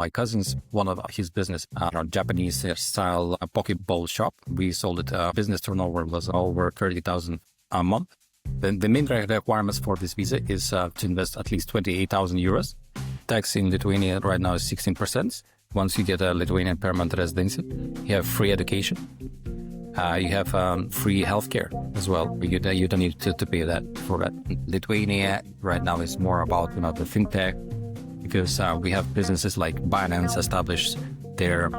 My cousin's one of his business, Japanese style Poké Bowl shop. We sold it. Business turnover was over 30,000 a month. The main requirements for this visa is to invest at least 28,000 euros. Tax in Lithuania right now is 16%. Once you get a Lithuanian permanent residency, you have free education. You have free healthcare as well. You don't need to pay that for that. Lithuania right now is more about the fintech, because we have businesses like Binance established their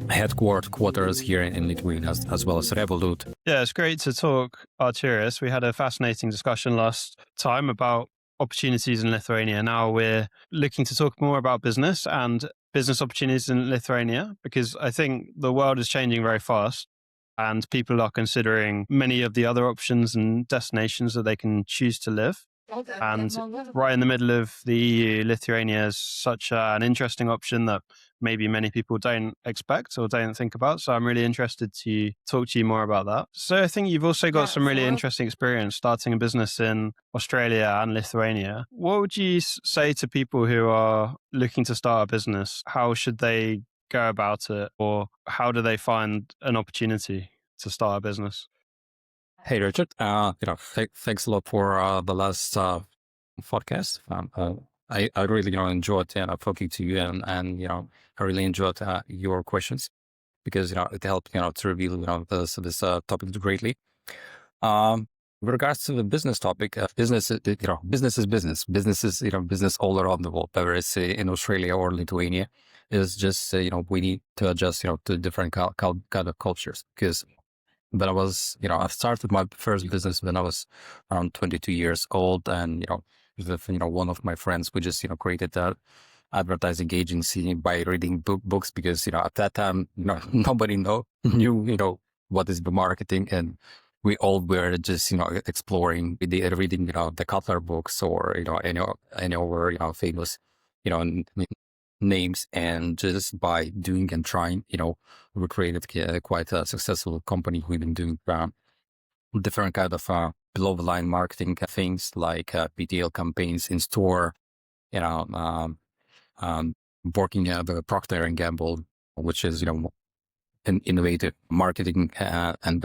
headquarters here in Lithuania, as well as Revolut. Yeah, it's great to talk Arturas. We had a fascinating discussion last time about opportunities in Lithuania. Now we're looking to talk more about business and business opportunities in Lithuania, because I think the world is changing very fast and people are considering many of the other options and destinations that they can choose to live. And right in the middle of the EU, Lithuania is such an interesting option that maybe many people don't expect or don't think about. So I'm really interested to talk to you more about that. So I think you've also got some really interesting experience starting a business in Australia and Lithuania. What would you say to people who are looking to start a business? How should they go about it, or how do they find an opportunity to start a business? Hey, Richard. Thanks a lot for the last podcast. I really enjoyed talking to you, and I really enjoyed your questions, because it helped to reveal this topic greatly. With regards to the business topic, business is business. Business is business all around the world, whether it's in Australia or Lithuania. Is just we need to adjust to different kind of cultures, because when I was, I started my first business when I was around 22 years old, and with one of my friends, we just created that advertising agency by reading books, because at that time nobody knew what is the marketing, and we all were just exploring, reading the Cutler books, or any other famous names, and just by doing and trying, we created quite a successful company. We've been doing different kind of below the line marketing things, like PTL campaigns in store, working at the Procter and Gamble, which is an innovative marketing and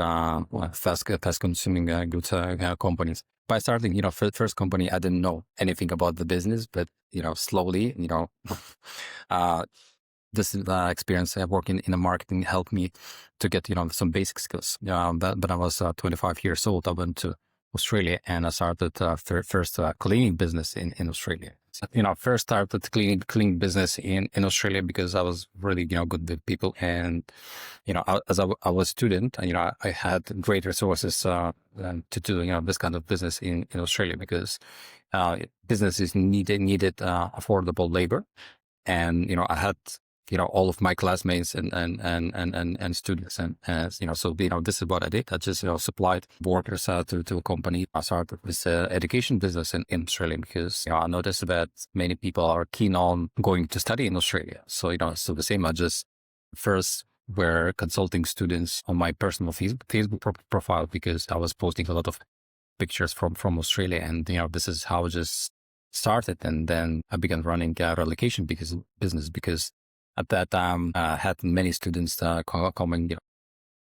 fast consuming goods companies. By starting, first company, I didn't know anything about the business, but slowly, this experience working in the marketing helped me to get some basic skills. When I was 25 years old, I went to Australia, and I started first cleaning business in Australia. First started cleaning business in Australia because I was really good with people, and as I was a student, I had great resources to do this kind of business in Australia, because businesses needed affordable labor, and I had all of my classmates and students, and so this is what I did. I just supplied workers to a company. I started this education business in Australia, because I noticed that many people are keen on going to study in Australia. So so the same. I just first were consulting students on my personal Facebook profile, because I was posting a lot of pictures from Australia, and this is how I just started. And then I began running a relocation business, because at that time, I had many students coming,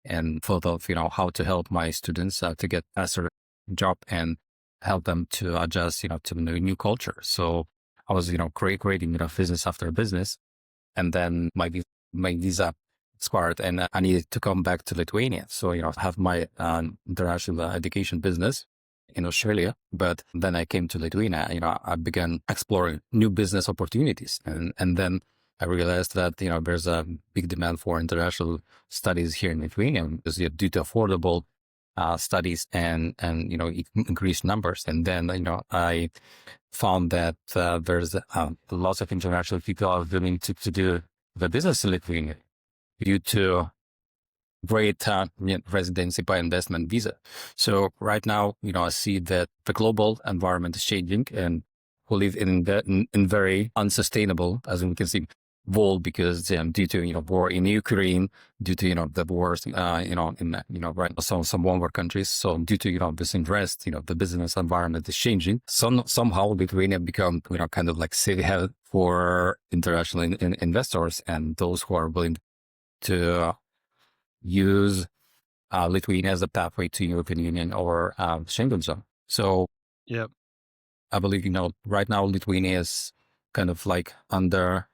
and thought of, how to help my students to get a sort of job and help them to adjust, to the new culture. So I was, creating, business after business. And then my visa expired, and I needed to come back to Lithuania. So, I have my international education business in Australia, but then I came to Lithuania, I began exploring new business opportunities. And then I realized that, there's a big demand for international studies here in Lithuania, because due to affordable studies and increased numbers. And then, I found that there's lots of international people are willing to do the business in Lithuania due to great residency by investment visa. So right now, I see that the global environment is changing, and we live in very unsustainable, as we can see, wall because due to war in Ukraine, due to the wars in right now, some war countries. So due to this unrest, the business environment is changing. Somehow Lithuania become kind of like safe haven for international investors and those who are willing to use Lithuania as a pathway to European Union or Schengen zone. So Yep. I believe right now Lithuania is kind of like under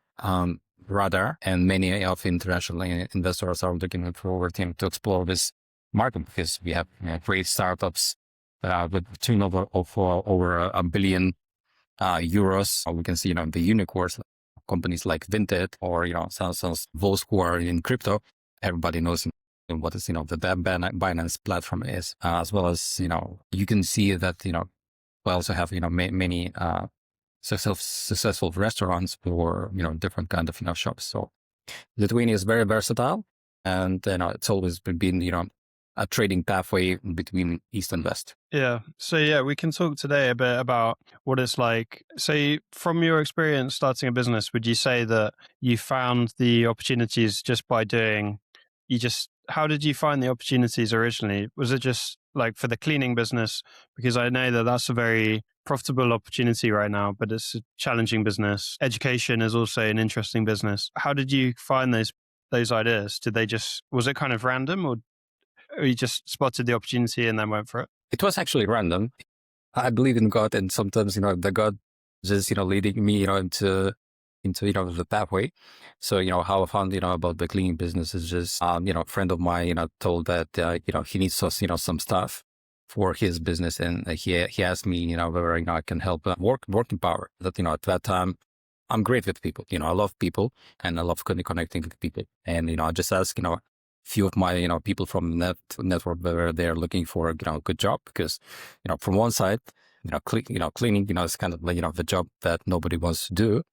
radar, and many of international investors are looking forward to explore this market because we have great startups with turnover of over a billion euros. We can see the unicorns, companies like Vinted or those who are in crypto. Everybody knows what is the Binance platform is, as well as you can see that we also have many successful restaurants or different kind of shops. So Lithuania is very versatile, and it's always been a trading pathway between East and West. Yeah. So yeah, we can talk today a bit about what it's like. So from your experience starting a business, would you say that you found the opportunities just by doing, how did you find the opportunities originally? Was it just like for the cleaning business? Because I know that that's a very profitable opportunity right now, but it's a challenging business. Education is also an interesting business. How did you find those ideas? Was it kind of random, or you just spotted the opportunity and then went for it? It was actually random. I believe in God, and sometimes the God just leading me into the pathway. So how I found about the cleaning business is just a friend of mine told that he needs some stuff for his business, and he asked me whether I can help working power. That at that time I'm great with people. I love people and I love connecting with people. And I just asked few of my people from network whether they're looking for a good job, because from one side cleaning is kind of like the job that nobody wants to do,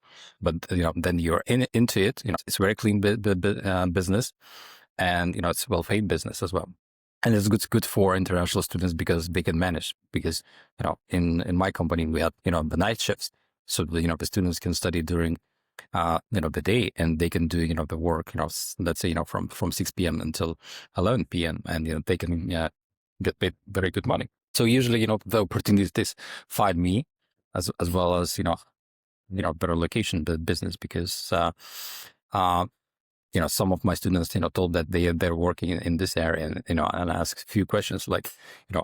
but then you're into it. It's very clean business, and it's well-paid business as well. And it's good for international students because they can manage. Because in my company we had the night shifts, so the students can study during the day, and they can do the work let's say from 6 p.m. until 11 p.m. and they can get paid very good money. So usually the opportunities find me, as well as better location business, because some of my students told that they're working in this area, and and ask a few questions like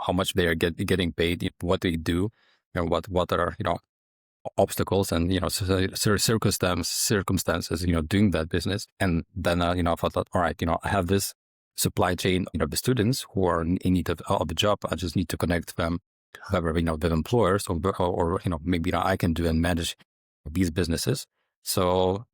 how much they are getting paid, what they do, what are obstacles and circumstances doing that business. And then I thought, all right, I have this supply chain, the students who are in need of a job. I just need to connect them, whether the employers or maybe I can do and manage these businesses. So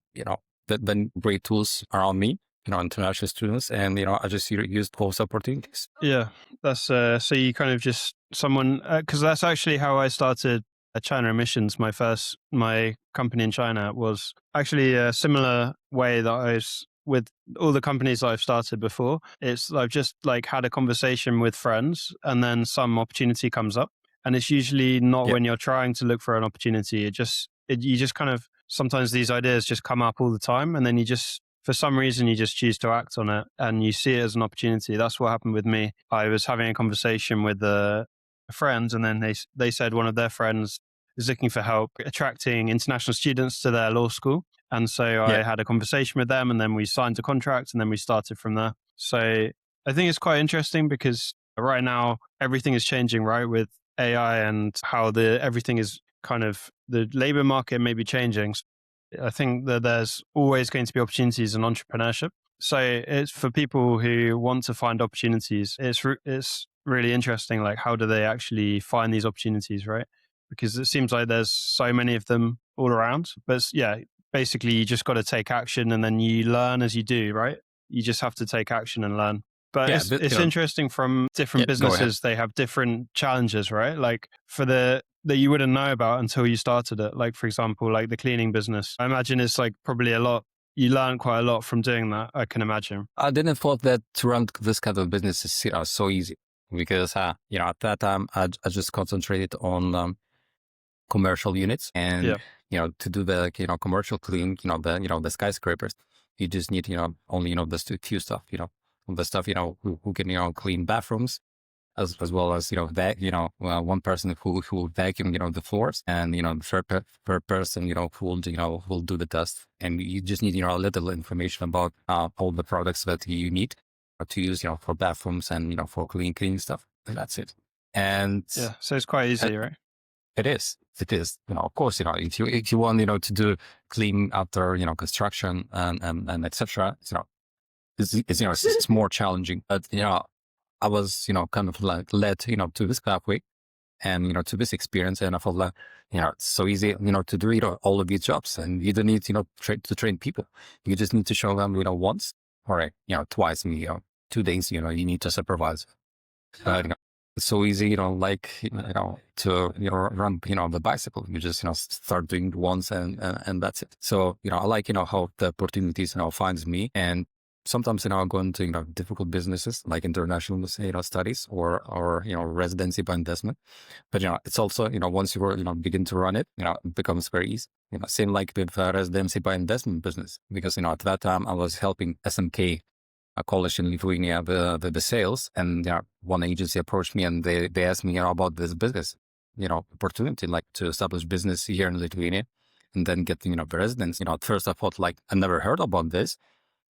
then great tools around me, international students, and I just used those opportunities. Yeah, that's so you kind of just someone, because that's actually how I started China Emissions. My company in China was actually a similar way that I was with all the companies I've started before. It's I've just like had a conversation with friends, and then some opportunity comes up, and it's usually not when you're trying to look for an opportunity. You just kind of, sometimes these ideas just come up all the time, and then for some reason you just choose to act on it and you see it as an opportunity. That's what happened with me. I was having a conversation with a friend, and then they said one of their friends is looking for help attracting international students to their law school. And so I had a conversation with them, and then we signed a contract, and then we started from there. So I think it's quite interesting because right now everything is changing, right? With AI and how everything is kind of, the labor market may be changing. I think that there's always going to be opportunities in entrepreneurship. So it's for people who want to find opportunities. It's really interesting. Like, how do they actually find these opportunities, right? Because it seems like there's so many of them all around. But basically you just got to take action, and then you learn as you do, right? You just have to take action and learn. But it's interesting, from different businesses, they have different challenges, right? Like that you wouldn't know about until you started it. Like, for example, like the cleaning business. I imagine it's like probably you learn quite a lot from doing that, I can imagine. I didn't thought that to run this kind of business is so easy, because at that time I just concentrated on commercial units, and to do the, commercial clean, the skyscrapers, you just need, only, the few stuff, the stuff, who can, clean bathrooms, as well as, one person who will vacuum, the floors, and, the third person, who will do the dust. And you just need, a little information about all the products that you need to use, for bathrooms and, for cleaning stuff. And that's it. And yeah, so it's quite easy, right? it is. It is. Of course, if you want, to do clean after, construction and etc. It's more challenging. But I was, kind of like led, to this pathway and to this experience, and I felt like, it's so easy, to do all of these jobs, and you don't need, to train people. You just need to show them, once or twice, 2 days, you need to supervise. It's so easy, like, to, run, the bicycle. You just, start doing it once and that's it. So, I like, how the opportunities, finds me. And sometimes, I go into, difficult businesses like international, studies or, residency by investment. But, it's also, once you, begin to run it, it becomes very easy. Same like with residency by investment business, because, at that time I was helping SMK, a college in Lithuania, the sales, and one agency approached me and they asked me about this business, opportunity, like to establish business here in Lithuania and then get, the residence. At first I thought like I never heard about this.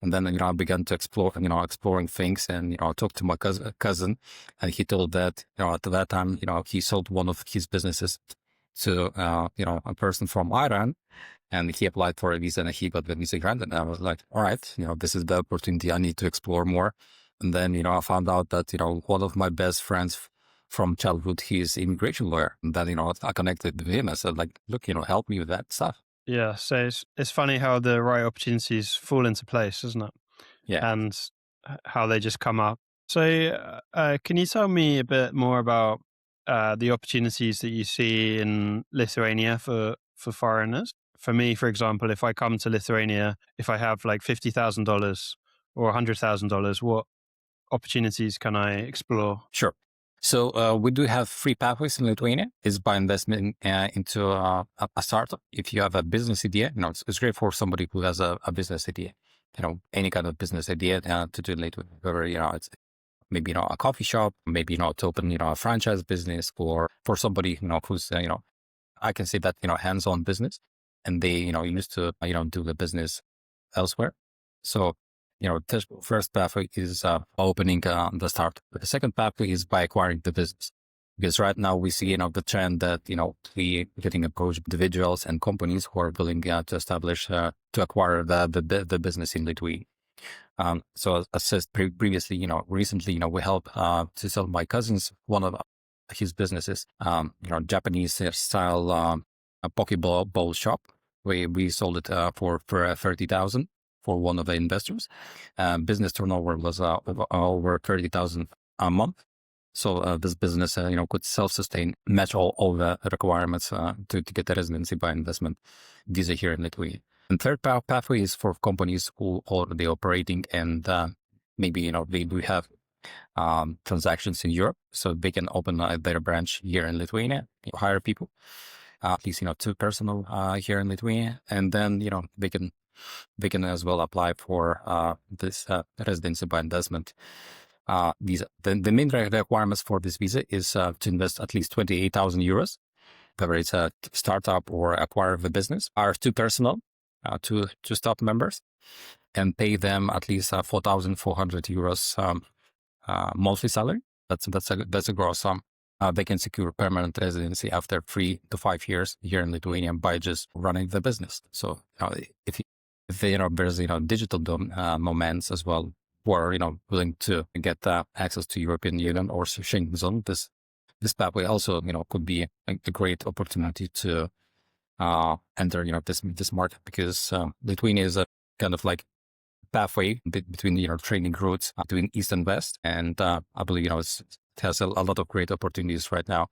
And then, I began to explore, exploring things, and, I talked to my cousin, and he told that, at that time, he sold one of his businesses to, a person from Iran, and he applied for a visa and he got the visa granted. And I was like, all right, this is the opportunity I need to explore more. And then, I found out that, one of my best friends from childhood, he's an immigration lawyer. And then, I connected with him. I said, like, look, help me with that stuff. Yeah, so it's funny how the right opportunities fall into place, isn't it? Yeah. And how they just come up. So can you tell me a bit more about the opportunities that you see in Lithuania for foreigners? For me, for example, if I come to Lithuania, if I have like $50,000 or $100,000, what opportunities can I explore? Sure. So we do have 3 pathways in Lithuania. It's by investment into a startup. If you have a business idea, it's great for somebody who has a business idea, any kind of business idea to do later, whether, it's maybe, a coffee shop, maybe, to open, a franchise business, or for somebody, who's, I can say that, hands-on business, and they, used to, do the business elsewhere. So, the first pathway is opening the startup. The second pathway is by acquiring the business. Because right now we see, the trend that, we getting approached individuals and companies who are willing to establish, to acquire the business in Lithuania. So as said previously, recently, we helped to sell my cousin's one of his businesses, Japanese style a Poké Bowl shop. We sold it for 30,000 for one of the investors. Business turnover was over 30,000 a month. So this business, could self-sustain, match all the requirements to get a residency by investment visa here in Lithuania. And third pathway is for companies who already operating and maybe, they do have transactions in Europe, so they can open their branch here in Lithuania, hire people, at least, 2 personnel here in Lithuania, and then, they can as well apply for this residency by investment visa. The main requirements for this visa is to invest at least 28,000 euros, whether it's a startup or acquire the business, hire 2 personnel, 2 staff members, and pay them at least 4,400 euros monthly salary. That's a gross sum. They can secure permanent residency after 3 to 5 years here in Lithuania by just running the business. So if there's digital moments as well, who are willing to get access to European Union or Schengen zone, this pathway also could be a great opportunity to enter this market, because Lithuania is a kind of like pathway between trading routes between east and west, and I believe it has a lot of great opportunities right now,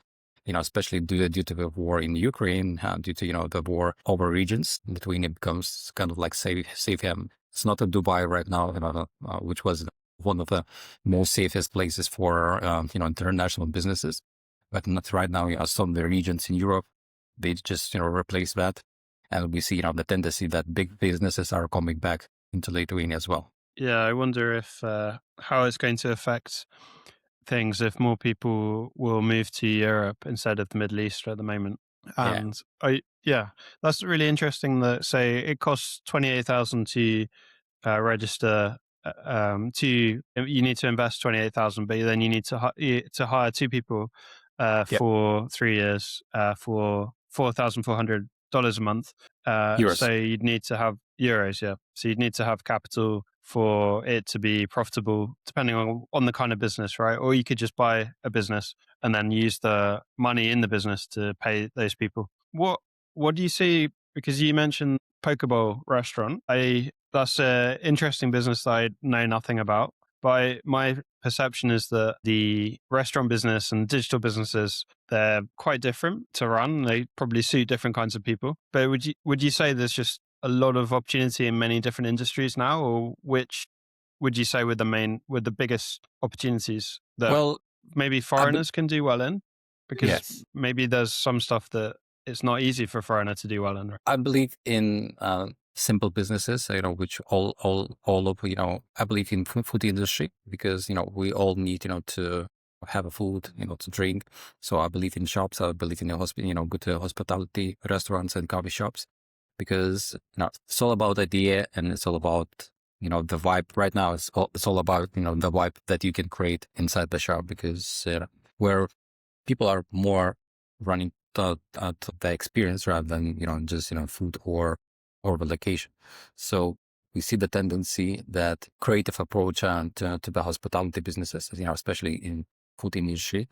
especially due to the war in Ukraine, due to the war over regions. Lithuania becomes kind of like safe haven. It's not a Dubai right now, which was one of the most safest places for international businesses, but not right now. Some of the regions in Europe, they just replace that, And we see, the tendency that big businesses are coming back into Lithuania as well. Yeah, I wonder if how it's going to affect things if more people will move to Europe instead of the Middle East at the moment. Yeah. And yeah, that's really interesting that say it costs 28,000 to register you need to invest 28,000, but then you need to hire two people Yeah. for 3 years for $4,400 a month. So Euros. you'd need to have euros, yeah. So you'd need to have capital for it to be profitable, depending on the kind of business, right? Or you could just buy a business and then use the money in the business to pay those people. What do you see? Because you mentioned Poké Bowl restaurant. That's an interesting business that I know nothing about. But my perception is that the restaurant business and digital businesses, they're quite different to run. They probably suit different kinds of people. But would you say there's just a lot of opportunity in many different industries now, or which would you say were the biggest opportunities that Well, maybe I be- foreigners can do well in? Because yes, maybe there's some stuff that it's not easy for a foreigner to do well in. I believe in simple businesses, which all of, I believe in food industry because, we all need, to have a food, to drink. So I believe in shops. I believe in the good hospitality restaurants and coffee shops because, it's all about idea and it's all about, the vibe right now. It's all about, the vibe that you can create inside the shop because where people are more running to the experience rather than just food or the location. So we see the tendency that creative approach to the hospitality businesses, especially in food industry,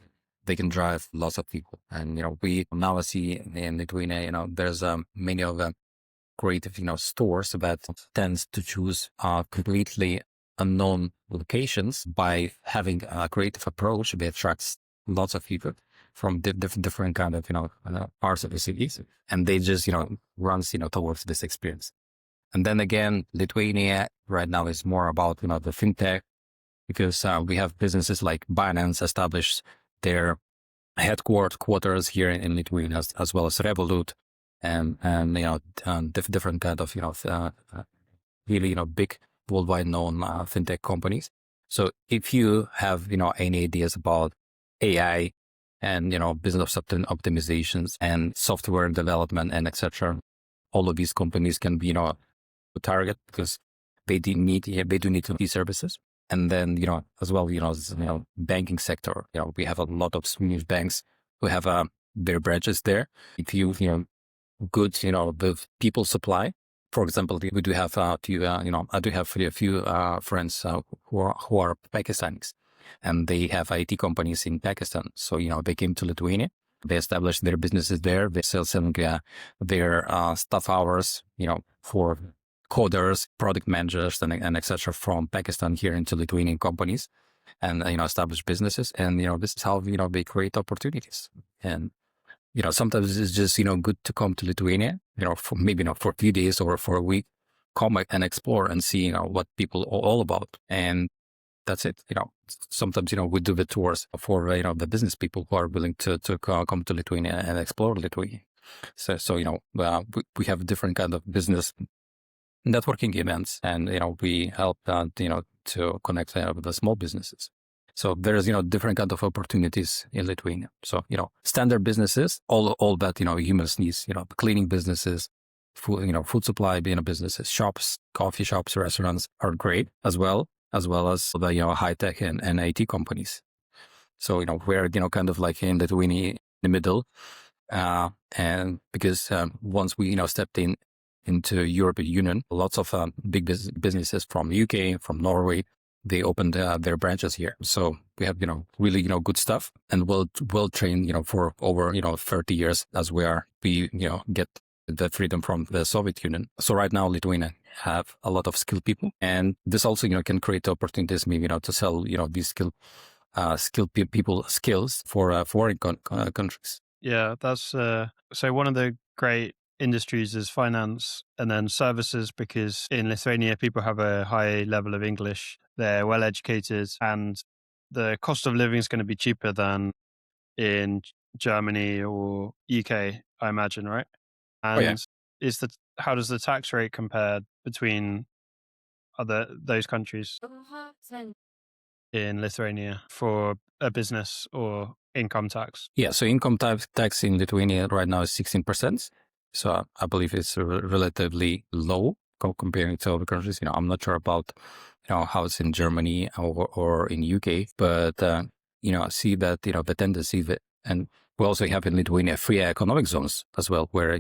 they can drive lots of people. And we now see in Lithuania, there's many of them creative, stores that tends to choose completely unknown locations by having a creative approach. They attracts lots of people from different kind of, parts of the cities, and they just, runs, towards this experience. And then again, Lithuania right now is more about, the fintech because we have businesses like Binance established their headquarters here in Lithuania as well as Revolut and different kind of really big worldwide known fintech companies. So if you have any ideas about AI and business optimizations and software development and etc., all of these companies can be a target because they do need these services. And then as well banking sector, we have a lot of Swedish banks who have their branches there. If you good, the people supply. For example, we do have I do have a few friends who are Pakistanis, and they have IT companies in Pakistan. So they came to Lithuania, they established their businesses there. They selling their staff hours, for coders, product managers, and etc. from Pakistan here into Lithuanian companies, and establish businesses. And this is how they create opportunities. And sometimes it's just, good to come to Lithuania, for maybe not for a few days or for a week, come and explore and see, what people are all about. And that's it. Sometimes, we do the tours for, the business people who are willing to come to Lithuania and explore Lithuania. So we have different kind of business networking events and, we help, to connect with the small businesses. So there's, different kind of opportunities in Lithuania. So, standard businesses, all that, humans needs, cleaning businesses, food supply, businesses, shops, coffee shops, restaurants are great as well as the, high tech and IT companies. So, we're, kind of like in Lithuania, in the middle. And because once we, stepped into European Union, lots of big businesses from UK, from Norway, they opened their branches here. So we have, really, good stuff and well trained, for over, 30 years as we get the freedom from the Soviet Union. So right now, Lithuania have a lot of skilled people, and this also, can create opportunities maybe, to sell, these skilled people skills for foreign countries. Yeah, that's so one of the great industries is finance and then services, because in Lithuania, people have a high level of English. They're well educated, and the cost of living is going to be cheaper than in Germany or UK, I imagine, right? Oh yeah. And how does the tax rate compare between those countries in Lithuania for a business or income tax? Yeah, so income tax in Lithuania right now is 16%. So I believe it's relatively low comparing to other countries. I'm not sure about how it's in Germany or in UK, but I see that the tendency that, and we also have in Lithuania free economic zones as well, where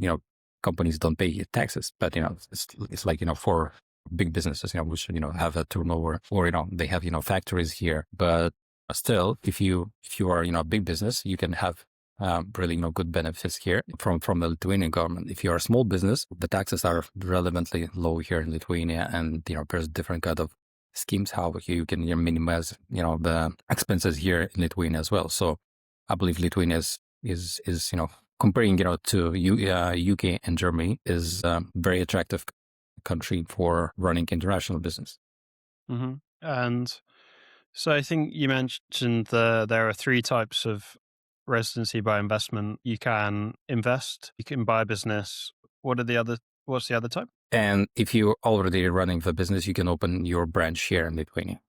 companies don't pay taxes, but it's like for big businesses, which have a turnover, or they have factories here, but still, if you are a big business, you can have really good benefits here from the Lithuanian government. If you are a small business, the taxes are relevantly low here in Lithuania, and there's different kind of schemes how you can minimize the expenses here in Lithuania as well. So I believe Lithuania is comparing to UK and Germany is a very attractive country for running international business. Mm-hmm. And so I think you mentioned there are 3 types of residency by investment. You can invest, you can buy a business. What's the other type? And if you're already running the business, you can open your branch here in Lithuania.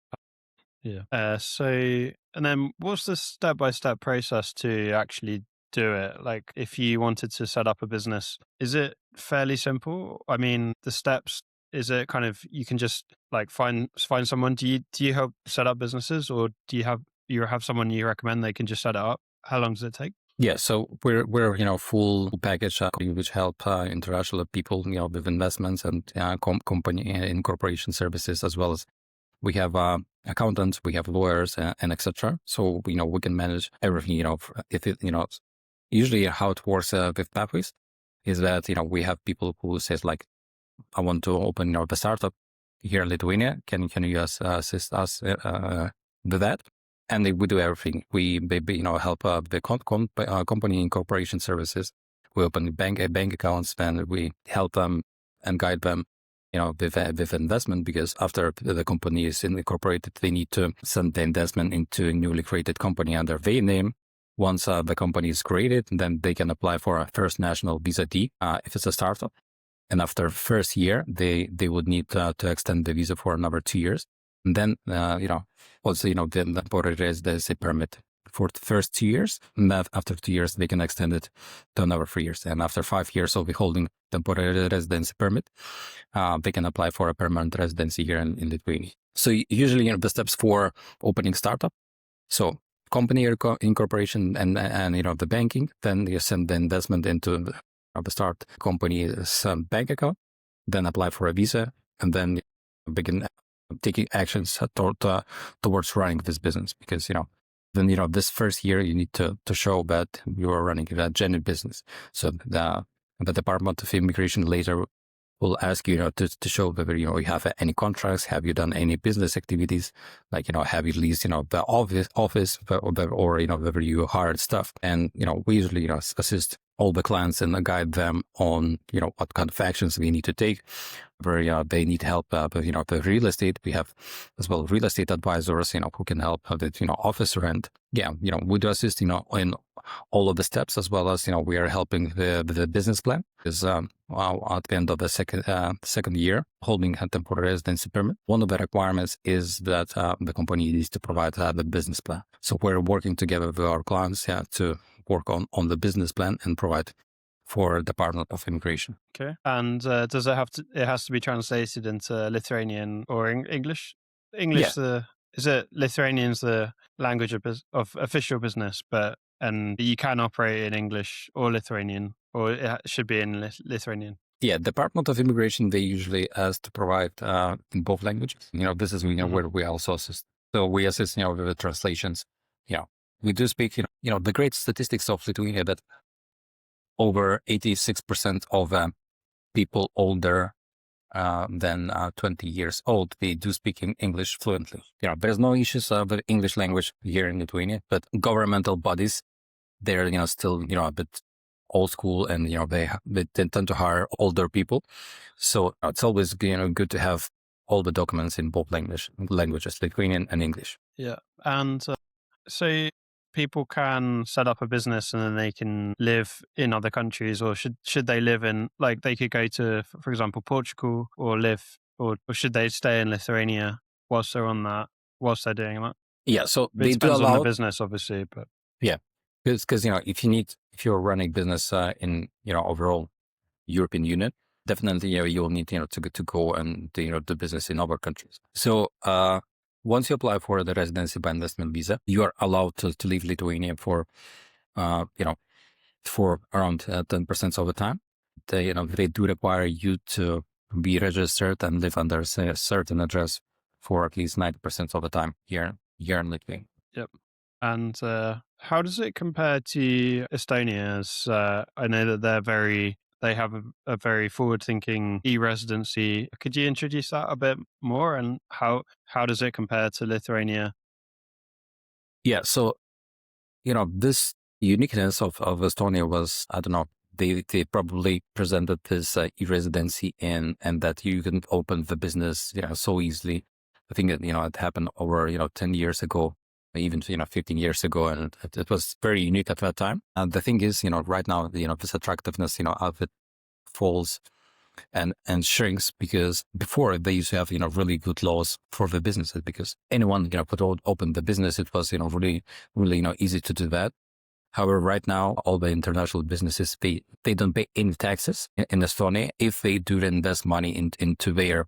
Yeah. And then what's the step-by-step process to actually do it? Like if you wanted to set up a business, is it fairly simple? I mean, the steps, is it kind of, you can just like find someone? Do you help set up businesses, or do you have someone you recommend they can just set it up? How long does it take? Yeah, so we're full package which help international people with investments and company incorporation services, as well as we have accountants, we have lawyers, and etc. So we can manage everything. If it usually how it works with Pathways is that we have people who says like, I want to open the startup here in Lithuania. Can you assist us with that? And we do everything. We help the company incorporation services. We open bank accounts, and we help them and guide them with investment, because after the company is incorporated, they need to send the investment into a newly created company under their name. Once the company is created, then they can apply for a first national visa D if it's a startup. And after first year, they would need to extend the visa for another 2 years. And then, also, the temporary residency permit for the first 2 years. And that after 2 years, they can extend it to another 3 years. And after 5 years of holding temporary residency permit, they can apply for a permanent residency here in Lithuania. So usually, the steps for opening startup. So company incorporation and the banking, then you send the investment into the start company's bank account, then apply for a visa, and then begin taking actions towards running this business. Because then this first year you need to show that you are running a genuine business. So the Department of Immigration later will ask you to show whether you have any contracts, have you done any business activities, like have you leased the office or whether you hired staff. And we usually assist all the clients and guide them on what kind of actions we need to take, where they need help with the real estate. We have as well real estate advisors who can help with office rent. Yeah, we do assist in all of the steps, as well as we are helping the business plan. Because at the end of the second year holding a temporary residency permit, one of the requirements is that the company needs to provide the business plan. So we're working together with our clients to work on the business plan and provide for Department of Immigration. Okay. And does it has to be translated into Lithuanian or English? English, Yeah. Is it Lithuanian's the language of official business, and you can operate in English or Lithuanian, or it should be in Lithuanian? Yeah, Department of Immigration, they usually ask to provide in both languages. This is where we also assist. So we assist with the translations. Yeah, we do speak. The great statistics of Lithuania that over 86% of people older than 20 years old, they do speak in English fluently. There's no issues with English language here in Lithuania, but governmental bodies, they're still a bit old school, and they tend to hire older people. So it's always good to have all the documents in both languages, Lithuanian and English. Yeah, and so people can set up a business and then they can live in other countries, or should they live in, like, they could go to, for example, Portugal, or live, or should they stay in Lithuania whilst they're doing that? Yeah, so It they do depends on the allow. business, obviously, but Yeah, because if you're running business in overall European Union, definitely you'll need to go and do business in other countries. So once you apply for the residency by investment visa, you are allowed to leave Lithuania for for around 10% of the time. They do require you to be registered and live under a certain address for at least 90% of the time here in Lithuania. yep. And how does it compare to Estonia? As I know that they have a very forward-thinking e-residency. Could you introduce that a bit more, and how does it compare to Lithuania? Yeah, so this uniqueness of Estonia was, I don't know, they probably presented this e-residency and that you can open the business so easily. I think it happened over 10 years ago, even 15 years ago, and it was very unique at that time. And the thing is, right now, this attractiveness of it falls and shrinks, because before they used to have really good laws for the businesses, because anyone could open the business. It was really easy to do that. However, right now, all the international businesses, they don't pay any taxes in Estonia if they do invest money into their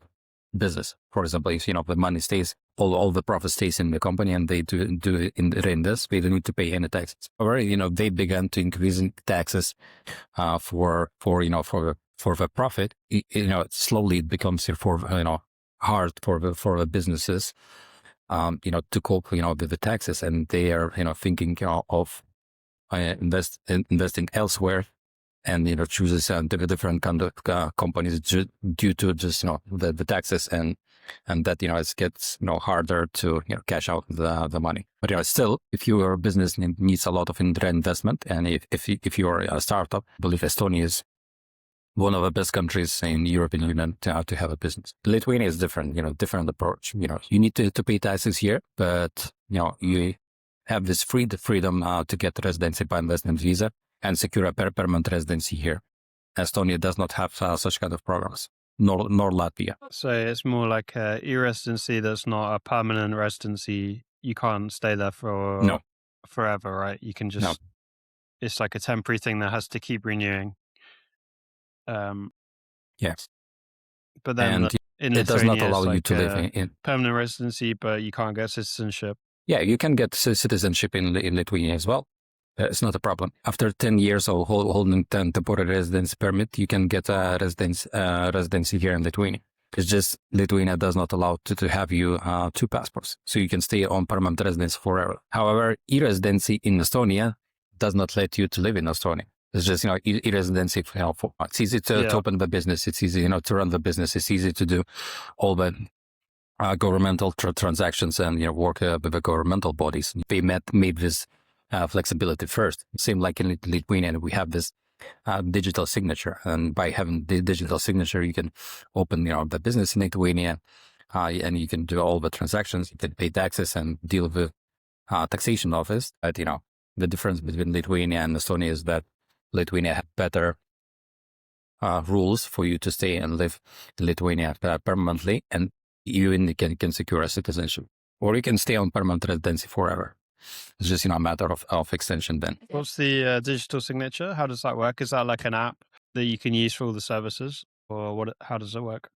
business. For example, if the money stays, all the profit stays in the company, and they do reinvest, they don't need to pay any taxes. However, they began to increase taxes for the profit. Slowly it becomes hard for the businesses to cope with the taxes, and they are thinking of investing elsewhere, and chooses different kind of companies due to just the taxes, and that it gets harder to cash out the money. But still, if your business needs a lot of investment, and if you are a startup, I believe Estonia is one of the best countries in European Union to have a business. Lithuania is different, different approach. You need to pay taxes here, but you have this freedom to get residency by investment visa and secure a permanent residency here. Estonia does not have such kind of programs, nor Latvia. So it's more like a e-residency that's not a permanent residency. You can't stay there for No. forever, right? You can just, it's like a temporary thing that has to keep renewing. Yes. But then And in it does not Lithuania, allow it's you to like live in. permanent residency, but you can't get citizenship. Yeah, you can get citizenship in Lithuania as well. It's not a problem. After 10 years of holding temporary residence permit, you can get a residency here in Lithuania. It's just Lithuania does not allow to have you two passports, so you can stay on permanent residence forever. However, e-residency in Estonia does not let you to live in Estonia. It's just e-residency. It's easy to open the business. It's easy to run the business. It's easy to do all the governmental transactions and work with the governmental bodies. They made this flexibility first. Same like in Lithuania, we have this digital signature, and by having the digital signature, you can open the business in Lithuania, and you can do all the transactions. You can pay taxes and deal with taxation office. But the difference between Lithuania and Estonia is that Lithuania have better rules for you to stay and live in Lithuania permanently, and you can secure a citizenship, or you can stay on permanent residency forever. It's just a matter of extension then. What's the digital signature? How does that work? Is that like an app that you can use for all the services, or what? How does it work?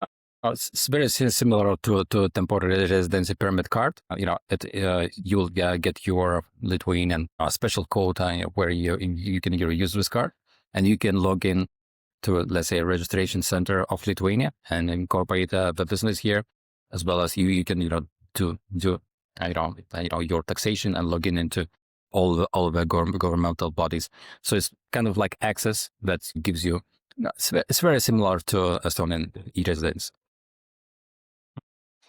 It's very similar to temporary residency permit card. You'll get your Lithuanian special code where you can use this card, and you can log in to, let's say, a registration center of Lithuania and incorporate the business here, as well as you can do your taxation and log in into all the governmental bodies. So it's kind of like access that gives you. It's very similar to Estonian e-residence.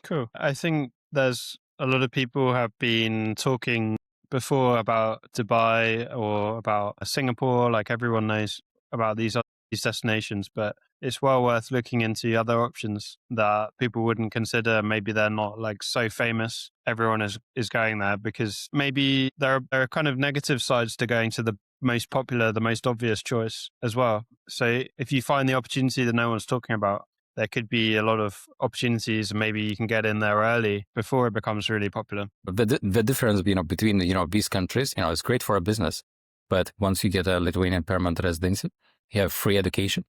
Cool. I think there's a lot of people have been talking before about Dubai or about Singapore. Like, everyone knows about these destinations, but it's well worth looking into other options that people wouldn't consider. Maybe they're not like so famous. Everyone is going there because maybe there are kind of negative sides to going to the most popular, the most obvious choice as well. So if you find the opportunity that no one's talking about, there could be a lot of opportunities, and maybe you can get in there early before it becomes really popular. The difference, between, these countries, it's great for a business, but once you get a Lithuanian permanent residency, you have free education.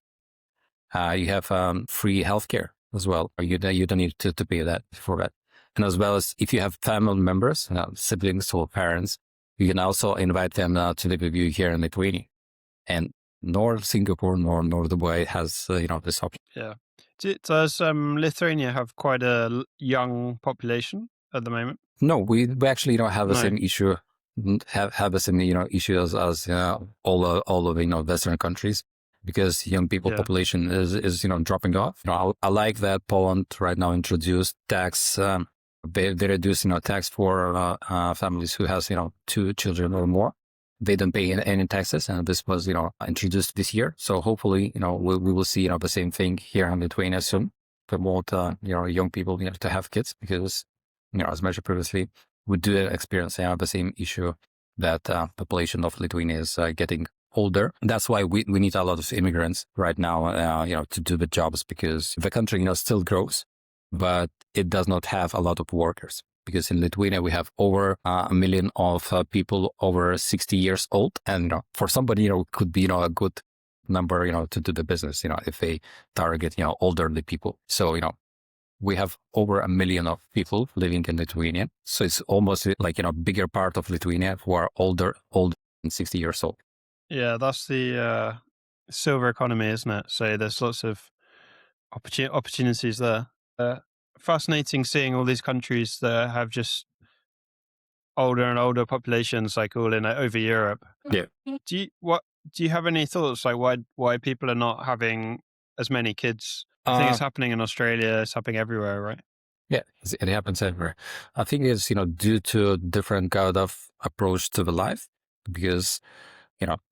You have free healthcare as well. You don't need to pay that for that. And as well as if you have family members, siblings or parents, you can also invite them to live with you here in Lithuania. And nor Singapore nor Dubai has this option. Yeah. Does Lithuania have quite a young population at the moment? No, we actually don't have the same issue. Have the same issue as all of Western countries, because young people population is dropping off. I like that Poland right now introduced tax. They reduce tax for families who has 2 children or more. They don't pay any taxes, and this was introduced this year. So hopefully we will see the same thing here in Lithuania soon. Promote young people to have kids, because as mentioned previously, we do experience the same issue that population of Lithuania is getting older. That's why we need a lot of immigrants right now, to do the jobs, because the country still grows, but it does not have a lot of workers. Because in Lithuania, we have over 1 million of people over 60 years old. And for somebody, it could be a good number, to do the business, if they target, elderly people. So, we have over 1 million of people living in Lithuania. So it's almost like, bigger part of Lithuania who are older than 60 years old. Yeah, that's the silver economy, isn't it? So there's lots of opportunities there. Fascinating seeing all these countries that have just older and older populations, like all in over Europe. Yeah. Do you have any thoughts, like why people are not having as many kids? I think it's happening in Australia. It's happening everywhere, right? Yeah, it happens everywhere. I think it's due to different kind of approach to the life, because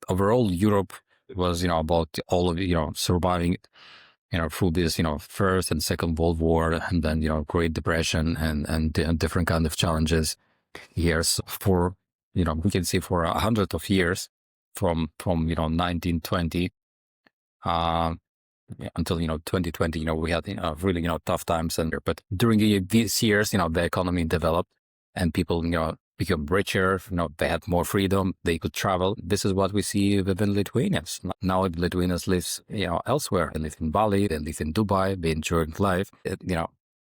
overall Europe was about all of surviving through this, First and Second World War, and then, Great Depression and different kind of challenges. Years for, we can say for 100 of years from 1920 until, 2020, we had, really, tough times. But during these years, the economy developed and people, become richer, they had more freedom, they could travel. This is what we see within Lithuanians. Now Lithuanians live, elsewhere. They live in Bali, they live in Dubai, they enjoy life.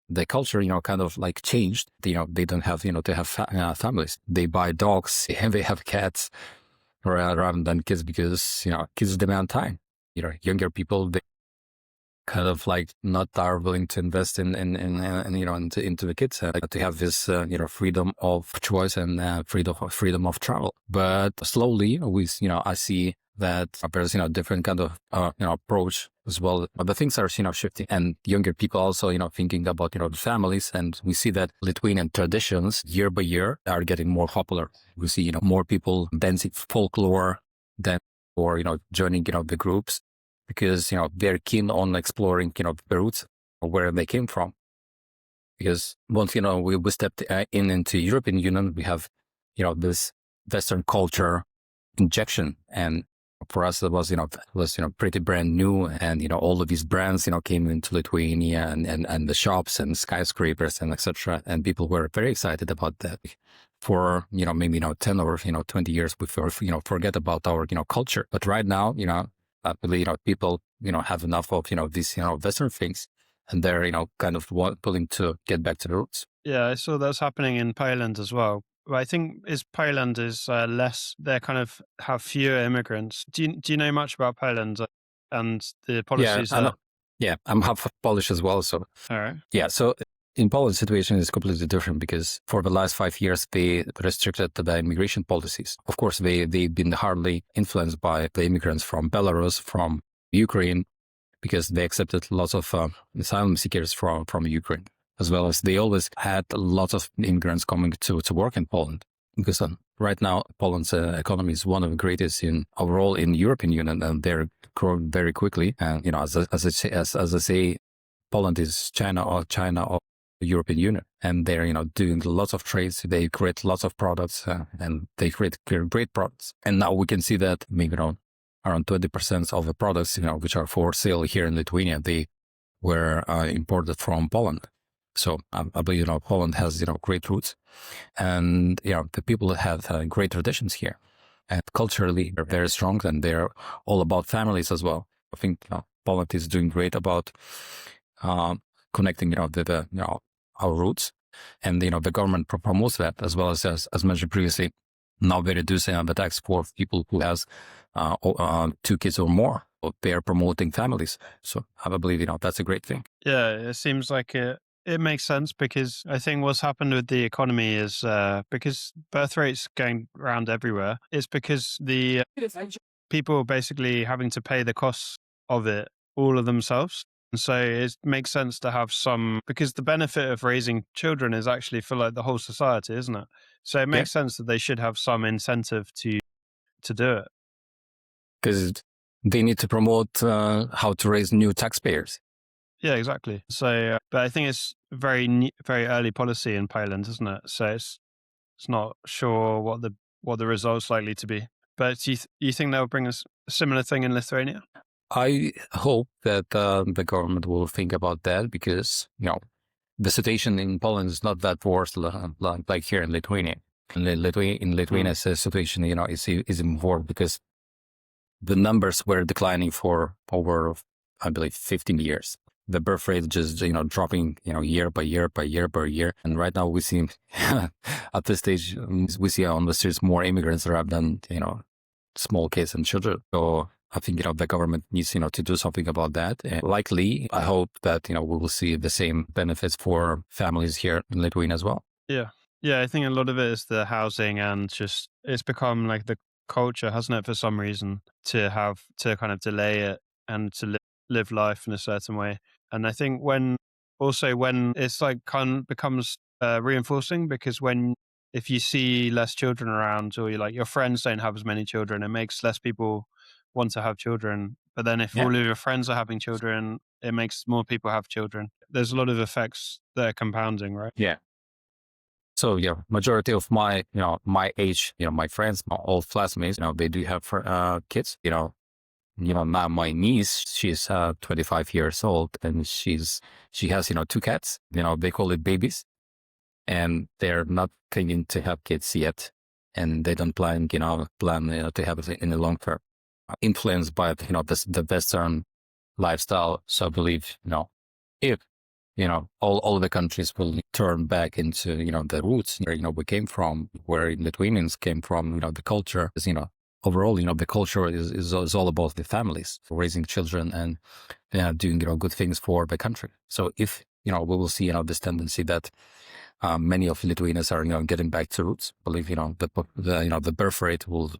The culture, kind of like changed. They don't have, to have families. They buy dogs and they have cats rather than kids, because, kids demand time. Younger people, they kind of like not are willing to invest into the kids, to have this freedom of choice and freedom of travel. But slowly I see that there's different kind of approach as well. But the things are shifting, and younger people also thinking about the families, and we see that Lithuanian traditions year by year are getting more popular. We see more people dancing folklore than or joining the groups, because they're keen on exploring the roots of where they came from. Because once we stepped into European Union, we have this Western culture injection, and for us it was pretty brand new, and all of these brands came into Lithuania, and the shops and skyscrapers and etc. And people were very excited about that. For maybe 10 or 20 years before forget about our culture. But right now I believe people have enough of these Western things, and they're kind of willing to get back to the roots. Yeah, I saw that's happening in Poland as well. I think Poland is less. They kind of have fewer immigrants. Do you know much about Poland and the policies there? Yeah, I'm half Polish as well. So all right. Yeah, so in Poland, the situation is completely different, because for the last 5 years, they restricted the immigration policies. Of course, they've been hardly influenced by the immigrants from Belarus, from Ukraine, because they accepted lots of asylum seekers from Ukraine, as well as they always had lots of immigrants coming to work in Poland. because right now Poland's economy is one of the greatest in overall in European Union, and they're growing very quickly. And as I say, Poland is China of the European Union, and they're doing lots of trades. They create lots of products, and they create great products. And now we can see that maybe around 20% of the products which are for sale here in Lithuania, they were imported from Poland. So I believe Poland has great roots, and the people have great traditions here, and culturally they're very strong, and they're all about families as well. I think Poland is doing great about connecting our roots, and the government promotes that, as well as mentioned previously. Now they're reducing the tax for people who has 2 kids or more. They are promoting families, so I believe that's a great thing. Yeah, it seems like it makes sense, because I think what's happened with the economy is because birth rates going around everywhere, it's because the people are basically having to pay the costs of it all of themselves. And so it makes sense to have some, because the benefit of raising children is actually for like the whole society, isn't it? So it makes sense that they should have some incentive to do it. Because they need to promote how to raise new taxpayers. Yeah, exactly. So, but I think it's very early policy in Poland, isn't it? So it's not sure what the results likely to be. But you think they'll bring us a similar thing in Lithuania? I hope that the government will think about that, because the situation in Poland is not that worse like here in Lithuania. In Lithuania's situation, is even worse, because the numbers were declining for over, I believe, 15 years. The birth rate just dropping year by year by year by year, and right now we see at this stage we see on the streets more immigrants rather than small kids and children. So I think the government needs to do something about that. And likely, I hope that we will see the same benefits for families here in Lithuania as well. Yeah, I think a lot of it is the housing, and just it's become like the culture, hasn't it, for some reason, to kind of delay it and to live life in a certain way. And I think when it's like becomes reinforcing, because if you see less children around, or your friends don't have as many children, it makes less people want to have children. But then if all of your friends are having children, it makes more people have children. There's a lot of effects that are compounding, right? Yeah. So majority of my my age, my friends, my old classmates, they do have kids. Now my niece, she's 25 years old, and she has 2 cats. They call it babies, and they're not thinking to have kids yet, and they don't plan to have it in the long term. Influenced by the Western lifestyle. So I believe if all the countries will turn back into the roots where we came from, where Lithuanians came from, the culture is overall the culture is all about the families, raising children, and doing good things for the country. So if we will see this tendency that many of Lithuanians are getting back to roots, I believe the birth rate will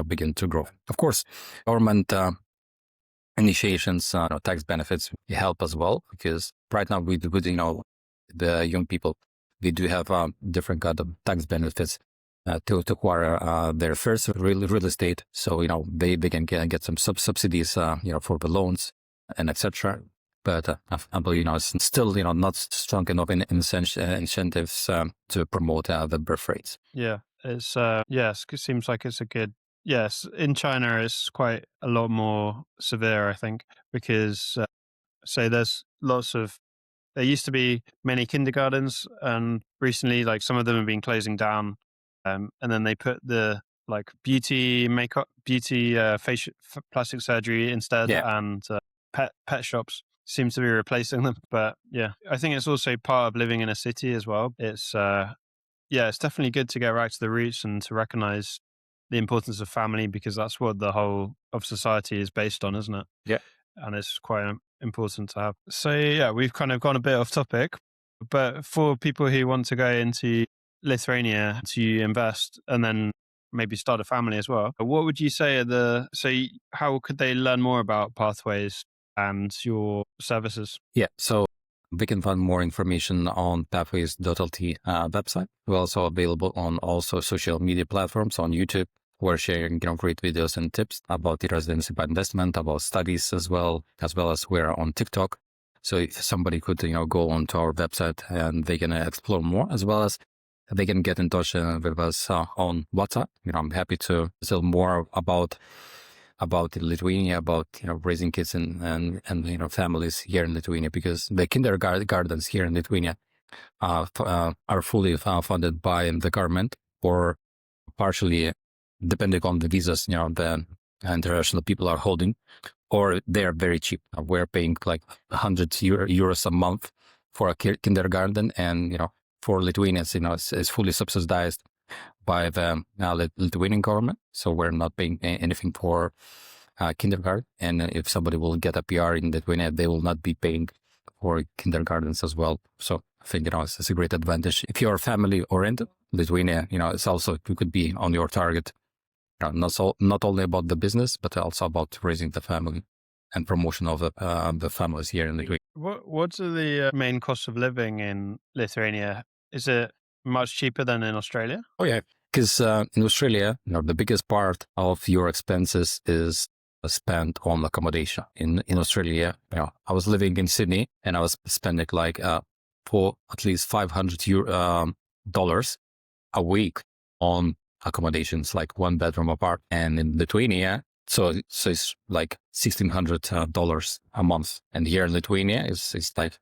begin to grow. Of course, government initiations, tax benefits help as well, because right now with the young people, they do have different kind of tax benefits to acquire their first real estate. So they can get some subsidies for the loans and etc. But I believe it's still not strong enough in incentives to promote the birth rates. Yeah, it's yes, it seems like it's a good. Yes, in China, it's quite a lot more severe, I think, because there's lots of. There used to be many kindergartens, and recently, like some of them have been closing down, and then they put the beauty makeup, facial plastic surgery instead, and pet shops seems to be replacing them. But yeah, I think it's also part of living in a city as well. It's it's definitely good to get back to the roots and to recognize the importance of family, because that's what the whole of society is based on, isn't it? Yeah. And it's quite important to have. So yeah, we've kind of gone a bit off topic, but for people who want to go into Lithuania to invest and then maybe start a family as well, what would you say how could they learn more about Pathways and your services? Yeah. So We can find more information on Pathways.lt website. We're also available on also social media platforms on YouTube. We're sharing great videos and tips about the residency by investment, about studies as well as we're on TikTok. So if somebody could go onto our website and they can explore more, as well as they can get in touch with us on WhatsApp. I'm happy to tell more about Lithuania, about raising kids and families here in Lithuania, because the kindergartens here in Lithuania are fully funded by the government, or partially, depending on the visas the international people are holding, or they're very cheap. We're paying like 100 euros a month for a kindergarten, and for Lithuanians, it's fully subsidized by the Lithuanian government. So we're not paying anything for kindergarten. And if somebody will get a PR in Lithuania, they will not be paying for kindergartens as well. So I think it's a great advantage. If you're family oriented, Lithuania, it's also, you could be on your target. Not only about the business, but also about raising the family and promotion of the families here in Lithuania. What's the main cost of living in Lithuania? Is it much cheaper than in Australia? Oh yeah, because in Australia, the biggest part of your expenses is spent on accommodation. In Australia, I was living in Sydney and I was spending like for at least $500 dollars a week on accommodations, like one bedroom apart. And in Lithuania, so it's like $1,600 a month. And here in Lithuania, it's like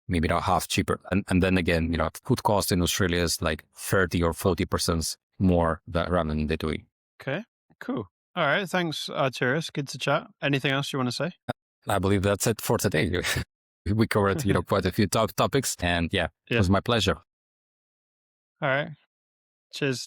maybe not half cheaper. And then again, food cost in Australia is like 30 or 40% more rather than Lithuania. Okay, cool. All right. Thanks, Arturas. Good to chat. Anything else you want to say? I believe that's it for today. We covered, quite a few topics, and it was my pleasure. All right. Cheers.